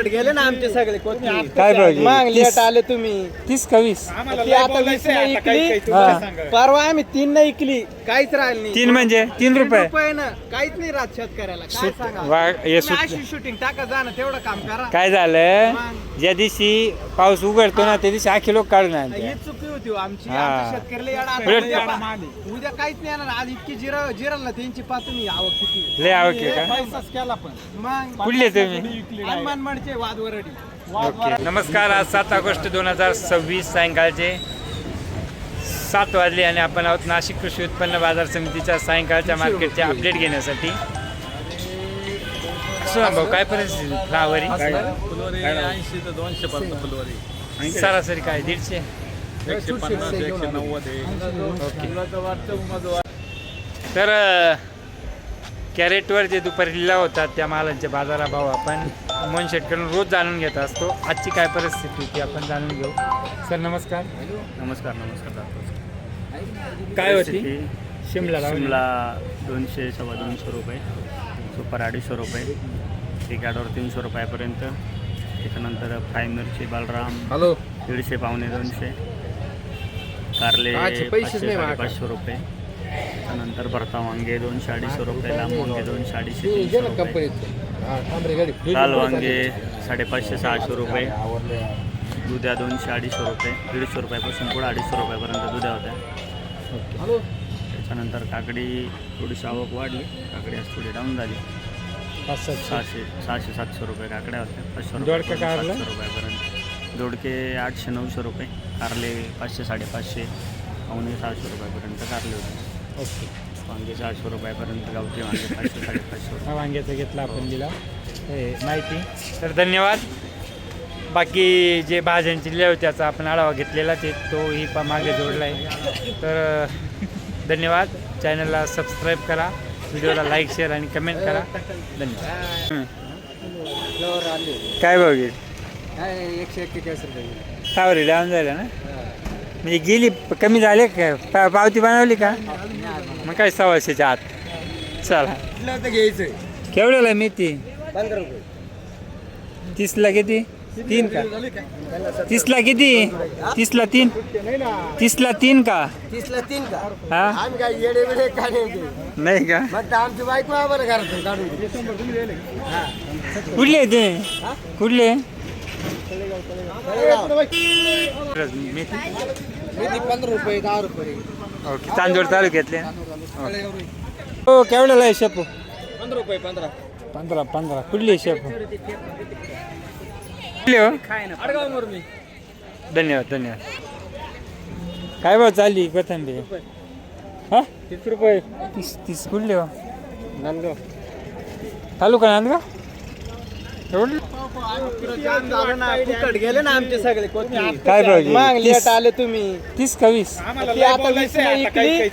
गेले ना आमचे सगळे काय पाहिजे? मग लेट आले तुम्ही 30 का 20? ती आता 20 नाही इकली परवा आम्ही 3 नाही इकली काहीच राहिलं नाही 3 म्हणजे 3 रुपये ना काहीच नाही राहत शेतकऱ्याला काय सांगा हे अशी शूटिंग टाका जा ना तेवढं काम करा काय झालं ज्या दिवशी पाऊस उघडतो ना त्या दिवशी 8 लोक काढून आणते. ही चुकी होती हो आमची हा. आमच्या शेतकऱ्याला उद्या काहीच नाही येणार आज इतकी जिरल ना त्यांची पातळी आवक किती लय आवक आहे का? पैसाच केला पण मग कुठले तुम्ही? मनमाडचे वादवरडी ओके. नमस्कार. आज 7 ऑगस्ट 2026 सायंकाळचे 7 वाजले आणि आपण आहोत नाशिक कृषी उत्पन्न बाजार समितीच्या सायंकाळच्या मार्केटचे अपडेट घेण्यासाठी. भाऊ काय परिस्थिती फ्लावरी? 80 ते 200 पर्यंत फुलवारी. सरासरी काय 150? 150 190 ओके. तर कॅरेटवर जे दुपारी लिलाव होतात त्या मालांचे बाजारभाव आपण मन शेटकडून रोज जाणून घेत असतो. आजची काय परिस्थिती ती आपण जाणून घेऊ. सर नमस्कार. नमस्कार काय होती शिमला? 200 250 रुपये, सुपर 250 रुपये, टिकाडवर 300 रुपयापर्यंत. त्याच्यानंतर फ्राय मिरची बालराम 150 पावणे 200, कारले 500 रुपये. त्यानंतर भरता वांगे 200 250 रुपये, लांब वांगे 200 250 रुपये, लाल वांगे 550 600 रुपये, दुध्या 200 250 रुपये, 150 रुपयापासून पुढे 250 रुपयापर्यंत दुध्या होत्या. त्याच्यानंतर काकडी थोडीशी आवक वाढली, काकडी आज थोडी डाऊन झाली. 600 700 रुपये काकड्या होत्या, 500 रुपयापर्यंत. दोडके 800 900 रुपये, कारले 500 550 पावणे 600 रुपयापर्यंत कारले होते. ओके. वांगे 400 रुपयापर्यंत, गावठी वांगे 500 550 रुपये. वांग्याचं घेतलं आपण दिला माहिती. तर धन्यवाद. बाकी जे भाज्यांची लिलाव त्याचा आपण आढावा घेतलेला ते तोही मागे जोडला आहे. तर धन्यवाद. चॅनलला सबस्क्राईब करा, व्हिडिओला लाईक शेअर आणि कमेंट करा. धन्यवाद. काय भाव घेईल? 141 रुपये सावरी डाऊन झालं ना, म्हणजे गेली कमी झाले का? पावती बनवली का? मग काय 100च्या आत. चला घ्यायचं केवढ्याला मेथी? 15 रुपये. 30ला किती? 3 का? 30ला किती? 30ला 3? 30ला 3 का? 30ला 3 का? हा आम्ही काय येडे बिडे काय नाही का? मग आमची बायको आम्हाला घरातून काढून कुठले ते? कुठले? मेथी 15 रुपये 10 रुपये. ओके. तांदूळ तालुक्यातले. हो केवढ्याला आहे शेपू? 15 रुपये 15. 15 कुठली आहे शेपू? कुठली हो? धन्यवाद. काय भाव चालली कोथिंबीर? हा 30 रुपये. 30 कुठले हो? नांदगाव. तालुका नांदगाव. एवढं गेले ना आमचे सगळे काय पाहिजे? मग लेट आले तुम्ही 30 का 20? ती आता 20 नाही इकली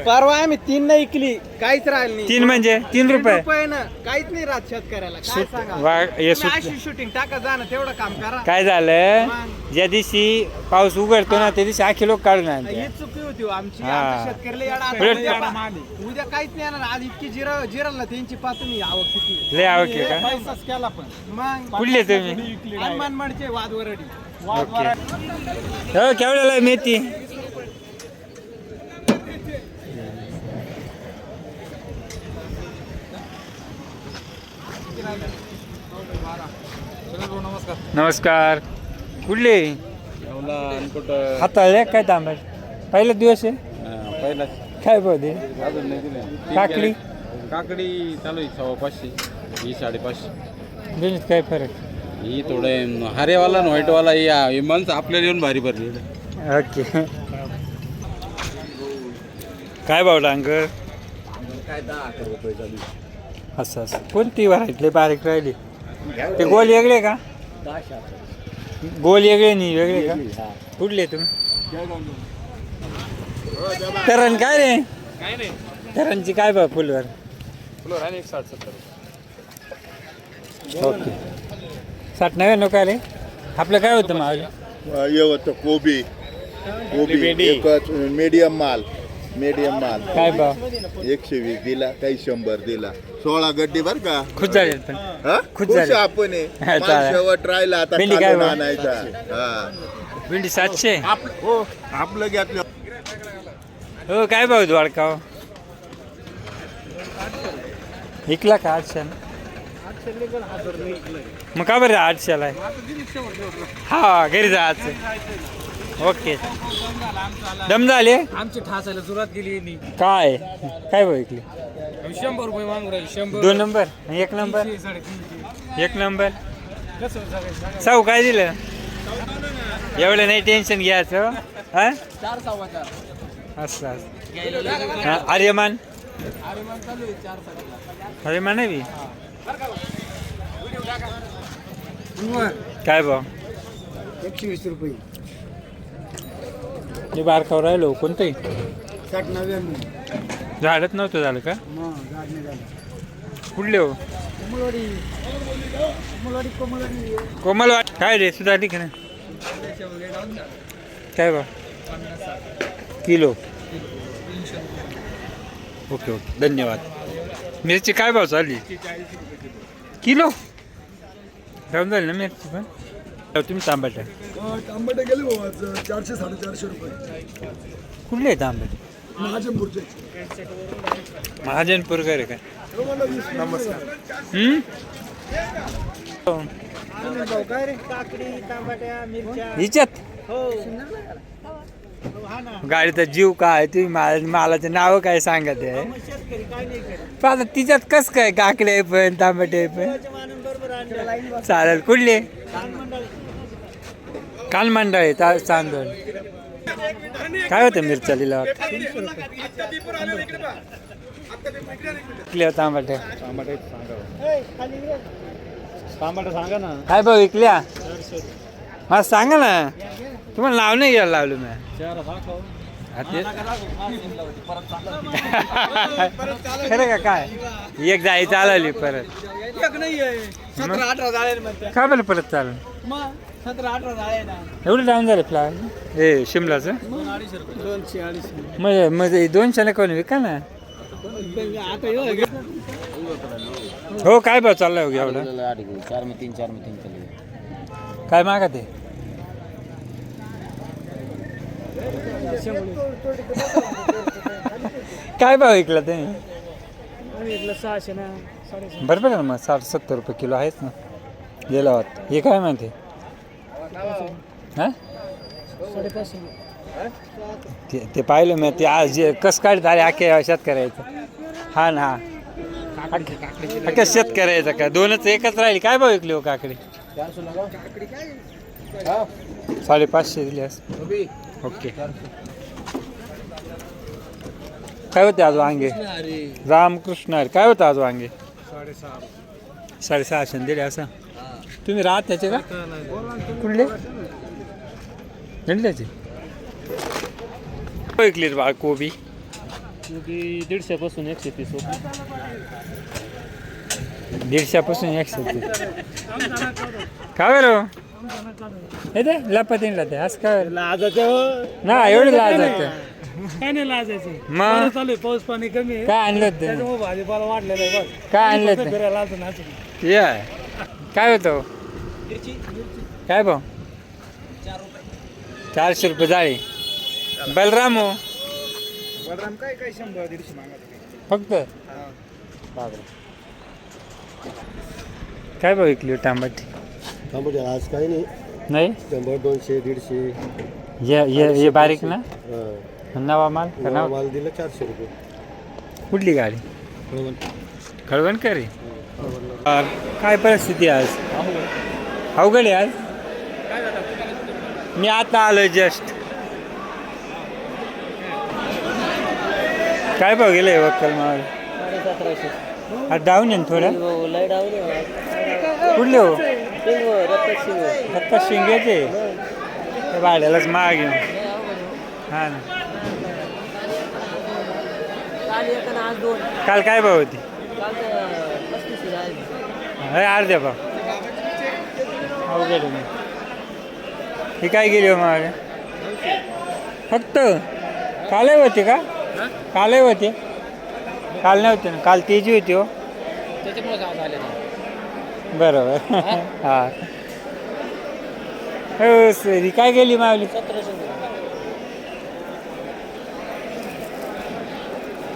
परवा आम्ही 3 नाही इकली काहीच राहिलं नाही 3 म्हणजे 3 रुपये ना काहीच नाही राहत शेतकऱ्याला काय सांगा हे अशी शूटिंग टाका जा ना तेवढं काम करा. काय झालं ज्या दिवशी पाऊस उघडतो ना त्या दिवशी 8 लोक काढून आणते. ही चुकी होती हो आमची हा. आमच्या शेतकऱ्याला उद्या काहीच नाही येणार आज इतकी जिरल ना त्यांची पातळी आवक किती लय आवक आहे का? पैसाच केला पण मग कुठले तुम्ही? मनमाडचे वादवरडी. ओके. हो केवढ्याला आहे मेथी? नमस्कार. कुठले हाताळले काय तांबट? पहिला दिवस आहे पहिला काय पाहते? अजून नाही दिले. काकडी काकडी चालू आहे 550, ही 550. दोन्हीत काय फरक? ही थोडं हरेवाला आणि व्हाईटवाला ही माणसं आपल्याला येऊन भारी भरली. ओके. काय भाव डांगर? काय 10 रुपये चालू. असं कोणती व्हरायटी बारीक राहिली? ते गोल वेगळे का? गोल वेगळे नाही वेगळे का? कुठले तुम्ही? तरण काय रे? तरणची काय भाव फुलवर? 60-70. ओके. 60-90 काय रे? आपलं काय होतं माल? ये होतं कोबी एकच मीडियम माल मीडियम माल काय भाव 120 दिला, काही 100 दिला. 16 गड्डी बर का. खुश झाले पण हा? खुश खुश झाले. आपण आहे. हा, माल चालेल. शेवट राहिला आता भेंडी काय खालून भाव? आणायचा. हा. भेंडी 700. हो आपलं घेतलं. हो काय भाऊ द्वारका विकला का 800? मग का बरं 800ला आहे? हा घरी जायचं. ओके दम झाले. आमची ठासायला सुरुवात केली काय काय भाऊ विकली? 100 रुपये मागू राहील. 100 2 नंबर 1 नंबर 300, 1 नंबर. साऊ काय दिलं? एवढं नाही टेन्शन घ्यायचं. हा 4 सव्वा 4. असं हा, आर्यमान आर्यमान आहे बी. काय भाव? 120 रुपये. हे बारकावर राहिलो कोणतंही 60 99. झाडच नव्हतं झालं का? झाड नाही झालं. कुठले हो? कोमल वाट काय रे सुद्धा ठीक आहे ना. काय भाव किलो? ओके ओके धन्यवाद. मिरची काय भाव चालली किलो? राहून जाईल ना मिरची पण. तुम्ही तांबट तांबटे गेले भाऊ आज 400 450 रुपये. कुठले आहे तांबट? महाजनपूरचे. महाजनपूरकर आहे काय? नमस्कार. काय रे काकडी टमाट्या मिरच्या. हिच्यात गाडीचा जीव काय तुम्ही मालाचं नाव काय सांगत आहे? शेतकरी काय नाही करत. पण आता तिच्यात कस काय काकडे पण तांबटे पण मानून बरोबर आणलं. चालेल. कुठले? कालमंडळ चांदोड. काय होतं मिरच्या लिहिला तांबटे? तांबट सांगा ना. काय भाऊ विकल्या? मला सांगा ना. तुम्हाला नाव नाही घ्यायला लावलं मी. खरं का काय? एक जाई चालवली परत. एक नाही आहे. 17 18 झाले म्हणते. का बरं परत चालू? मग 17 18 झाले ना. एवढं डाऊन झालं फ्लावर हे शिमलाचं? 200 रुपये. 200 250. म्हणजे 200 कोणी विका ना. आता एवढं हो काय भाव चाललाय हो एवढं? 4 में 3 चले. काय मागत आहे? काय भाव विकला तुम्ही? 600 ना 650. बरोबर आहे ना मग 60-70 रुपये किलो आहेच ना. गेला होत हे काय म्हणते? हा 550. ते पाहिलं मी ते आज जे कस काढत आले अख्ख्या शेतकऱ्याचं. हा ना अख्ख्या शेतकऱ्याचं का दोनच एकच राहिली. काय भाव विकली हो काकडी? 550 दिली असं. ओके काय होते आज वांगे? रामकृष्ण हरी. काय होतं आज वांगे? 650 दिले असं. तुम्ही राहत त्याचे का? कुठले गंडल्याचे? विकली बा कोबी? 150 पासून 130 रुपये. 150 पासून 130. काय बरं येते लपतीनला ते असं काय ना एवढं लाजायचं? काय नाही लाजायचं. मग चालू आहे पाऊस पाणी कमी आहे. काय आणलं ते? त्याच्यामुळे भाजीपाला वाढलेला आहे. बस काय आणलं ते? फिरायला आलतो नाचून. या काय होतं? काय भाऊ? 400 रुपये जाळी. बलराम हो बलराम काय 100 150 मागत. फक्त काय भाऊ विकली टमाटी? तांबटे आज काही नाही. नाही 100 200 150. ये बारीक ना नवा माल का नाव? माल दिला 400 रुपये. कुठली गाडी? खळवणकरी. काय परिस्थिती आज? अवघड आहे आज. मी आता आलोय जस्ट. काय भाव गेले वक्कल माल? 1700. डाऊन आहे ना थोडं. लय डाऊन कुठले हो? रत्त फक्त शिंग्याचे भाड्यालाच महाग घेऊन. हा ना आज 2. काल काय भाव होती? अर्ध्या भाव. अवघड आहे. ही काय गेली हो महाग? फक्त कालही होती का? कालही होते, काल नव्हते ना, काल तेजी होती हो. बरोबर हा हो सरी काय गेली मावली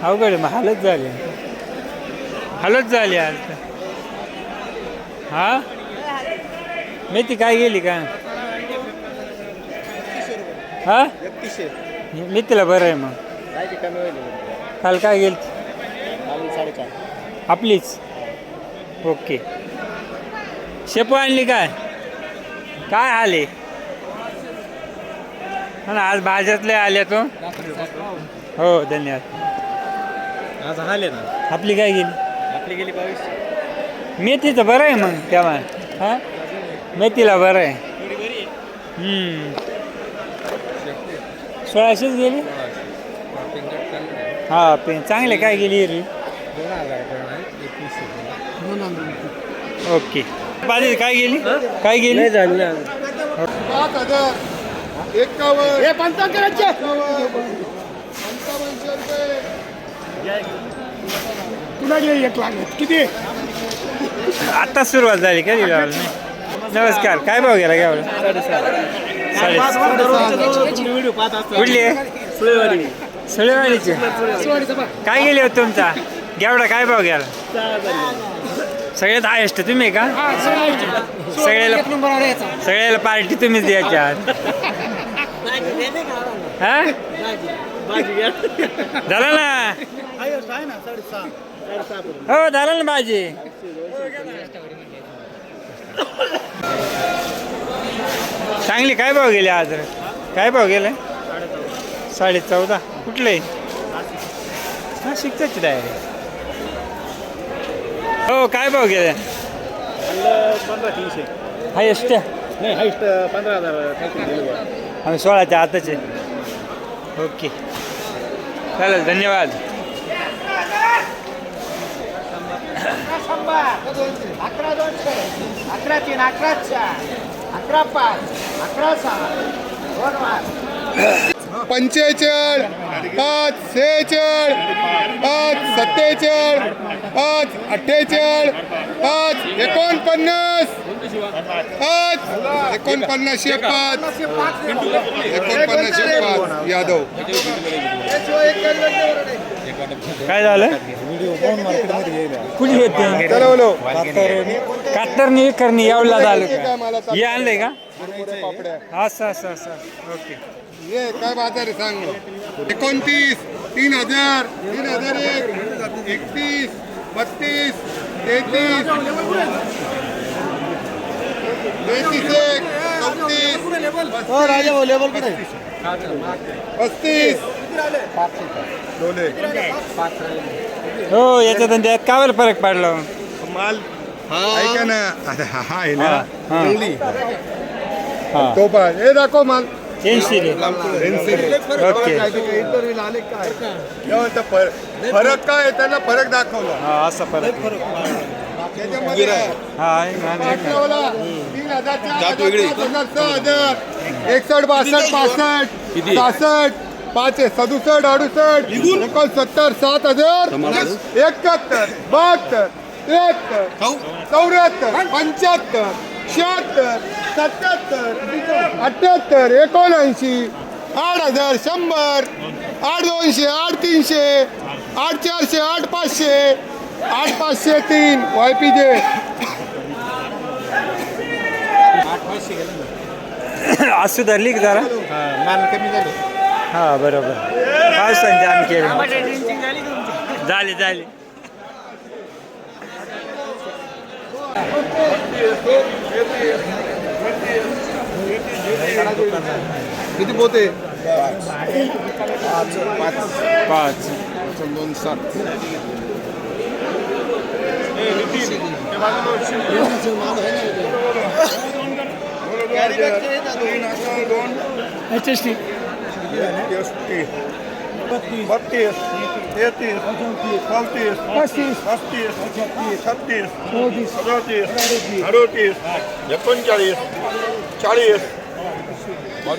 अवघड मग हालत झाली आज तर. हा मेथी काय गेली का हा मेथीला बरं आहे मग. काल काय गेली आपलीच ओके. शेपू आणली काय काय आले ना आज भाज्यातले आल्या तो हो धन्यवाद. आज आले ना आपली काय गेली आपली गेली 22. मेथीचं बरं आहे मग तेव्हा हां मेथीला बरं आहे 1600च गेली हा पेन चांगले काय गेली रे 2021. ओके बाजी काय गेली काय गेली 1,000 किती आता सुरुवात झाली का नाही. नमस्कार काय भाव गेला घ्यावं व्हिडिओ पाहत असतो. कुठली आहे सुळेवाडीचे काय गेले होते तुमचा घेवडा काय भाव गेला सगळ्यात हायेस्ट तुम्ही का सगळ्याला पार्टी तुम्हीच द्यायच्या हा झालं ना हो झालं ना भाजी चांगली काय भाव गेले आज काय भाव गेले 14.5 कुठले हा शिकताच डायरेक्ट हो काय भाव गेले 15,300 हायेस्ट नाही हाईस्ट 15,000 आम्ही 16च्या आताचे ओके चालेल धन्यवाद. 11,300 11,4 11,5 45 5 46 5 47 5 48 5 49 यादव काय झालं कुठे येते कातरणी करणी यावला झालं का हे आणलंय का असं ओके ये काय बाजार आहे सांग 29 3,000 3,001 31 32 33 हो याच्यात आणि त्यात काय फरक पडला माल ऐका ना आता हा आहे ना हा. चांगली हा तो पण हे दाखव माल 80 ओके फरक काय आहे त्याला फरक दाखवला हा असा फरक त्याच्यामध्ये हा आहे ना. 3,000 6,000 61 62 65 5 67 68 69 7,000 71 72 73 74 75 76 77 78 79 8,000 100 8,200 8,300 8,400 8,500 8,503 YPJ असू धरली का जरा मान कमी झाले. हा बरोबर पावसाने जाम केलं झाले किती पोते 5 2 7 HST 32 33 34 35 36 36 37 38 39 40 2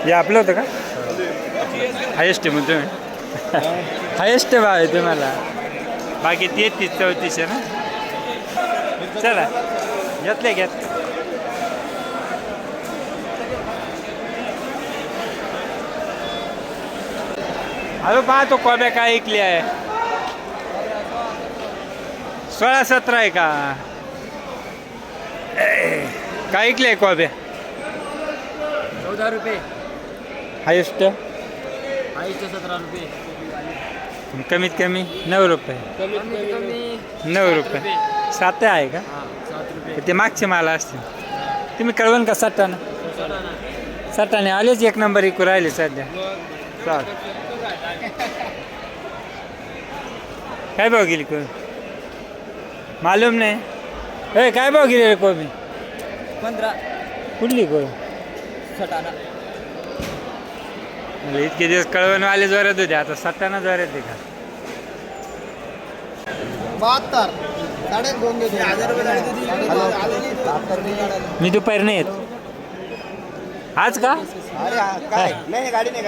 हे आपलं होतं का हायेस्ट आहे मग तुम्ही हायेस्ट भाव आहे तुम्हाला बाकी 33-34 आहे ना चला घेतले घेत अरे पाहतो कोब्या काय ऐकली आहे 16-17 आहे का काय ऐकली आहे कोब्या 14 रुपये हायेस्ट 17 रुपये कमीत कमी 9 रुपये कमीत कमी 9 रुपये 7 आहे का 7 रुपये ते मागचे माल असतील तुम्ही कळवण का सट्टाने आलेच एक नंबर इकू राहिले सध्या चाल काय भाव गेली कोण मालूम नाही ए काय भाव गेली रे कोबी 15 कुठली कोण सटाणा मला इतके दिवस कळवणवाले जोरात होते आता सट्टाना जोरात आहे का 72 1,500 मी दुपारी नाही येत आज का अरे काय नाही गाडी नाही